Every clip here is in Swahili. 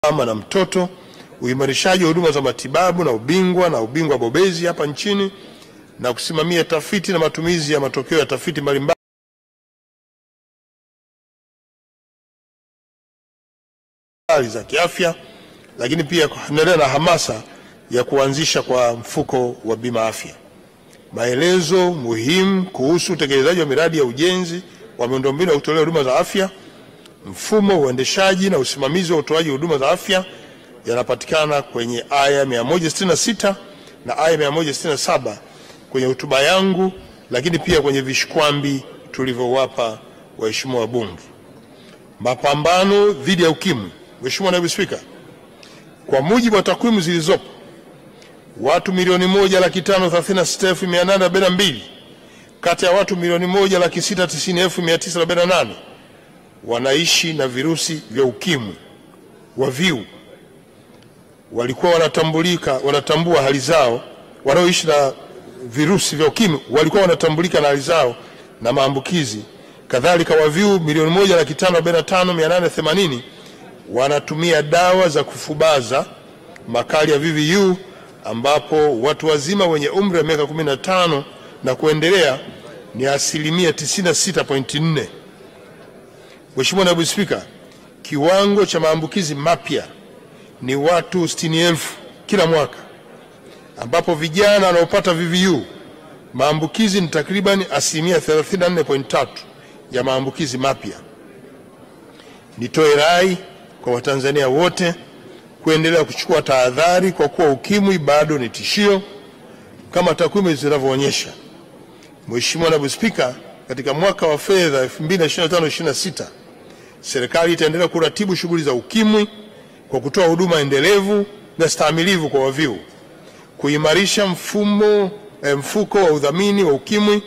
mama na mtoto, uimarishaji wa huduma za matibabu na ubingwa bobezi hapa nchini, na kusimamia tafiti na matumizi ya matokeo ya tafiti mbalimbali za kiafya, lakini pia kuendelea na hamasa ya kuanzisha kwa mfuko wa bima afya. Maelezo muhimu kuhusu utekelezaji wa miradi ya ujenzi wa miundombinu ya kutolea huduma za afya, mfumo wa uendeshaji na usimamizi wa utoaji huduma za afya yanapatikana kwenye aya 166 na aya 167 kwenye hotuba yangu, lakini pia kwenye vishikwambi tulivyowapa waheshimiwa wabunge. Mapambano dhidi ya ukimwi. Mheshimiwa Naibu Spika, kwa mujibu wa takwimu zilizopo, watu 1,536,842 kati ya watu 1,690,948 wanaishi na virusi vya ukimwi. VVU walikuwa wanatambua hali zao, wanaoishi na virusi vya ukimwi walikuwa wanatambulika na hali zao na maambukizi. Kadhalika VVU 1,545,880 wanatumia dawa za kufubaza makali ya VVU, ambapo watu wazima wenye umri wa miaka 15 na kuendelea ni 96.4%. Mheshimiwa Naibu Spika, kiwango cha maambukizi mapya ni watu 60,000 kila mwaka, ambapo vijana wanaopata VVU maambukizi ni takriban 34.3% ya maambukizi mapya. Nitoe rai kwa Watanzania wote kuendelea kuchukua tahadhari, kwa kuwa ukimwi bado ni tishio kama takwimu zinavyoonyesha. Mheshimiwa Naibu Spika, katika mwaka wa fedha 2025/26 serikali itaendelea kuratibu shughuli za ukimwi kwa kutoa huduma endelevu na stahimilivu kwa VVU, kuimarisha mfuko wa udhamini wa ukimwi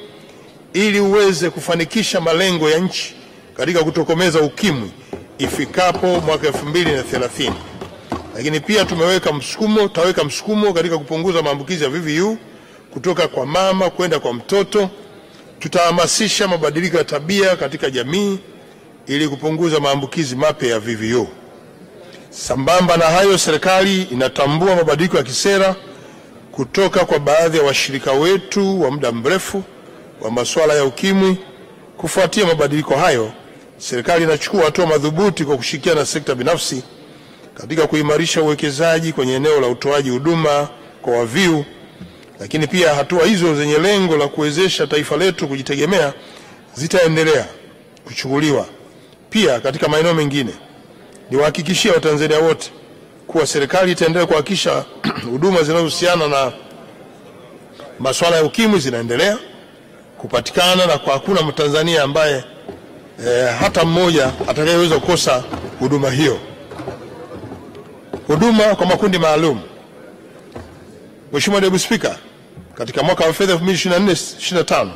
ili uweze kufanikisha malengo ya nchi katika kutokomeza ukimwi ifikapo mwaka 2030. Lakini pia tutaweka msukumo katika kupunguza maambukizi ya VVU kutoka kwa mama kwenda kwa mtoto. Tutahamasisha mabadiliko ya tabia katika jamii ili kupunguza maambukizi mapya ya VVU. Sambamba na hayo, serikali inatambua mabadiliko ya kisera kutoka kwa baadhi ya washirika wetu wa muda mrefu wa masuala ya ukimwi. Kufuatia mabadiliko hayo, serikali inachukua hatua madhubuti kwa kushirikiana na sekta binafsi katika kuimarisha uwekezaji kwenye eneo la utoaji huduma kwa VVU. Lakini pia hatua hizo zenye lengo la kuwezesha taifa letu kujitegemea zitaendelea kuchukuliwa pia katika maeneo mengine. Niwahakikishie Watanzania wote kuwa serikali itaendelea kuhakikisha huduma zinazohusiana na masuala ya ukimwi zinaendelea kupatikana, na kwa hakuna Mtanzania ambaye hata mmoja atakayeweza kukosa huduma hiyo. Huduma kwa makundi maalum. Mheshimiwa Naibu Spika, katika mwaka wa fedha 2024/25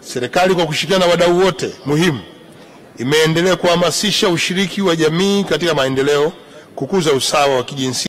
serikali kwa kushirikiana na wadau wote muhimu imeendelea kuhamasisha ushiriki wa jamii katika maendeleo, kukuza usawa wa kijinsia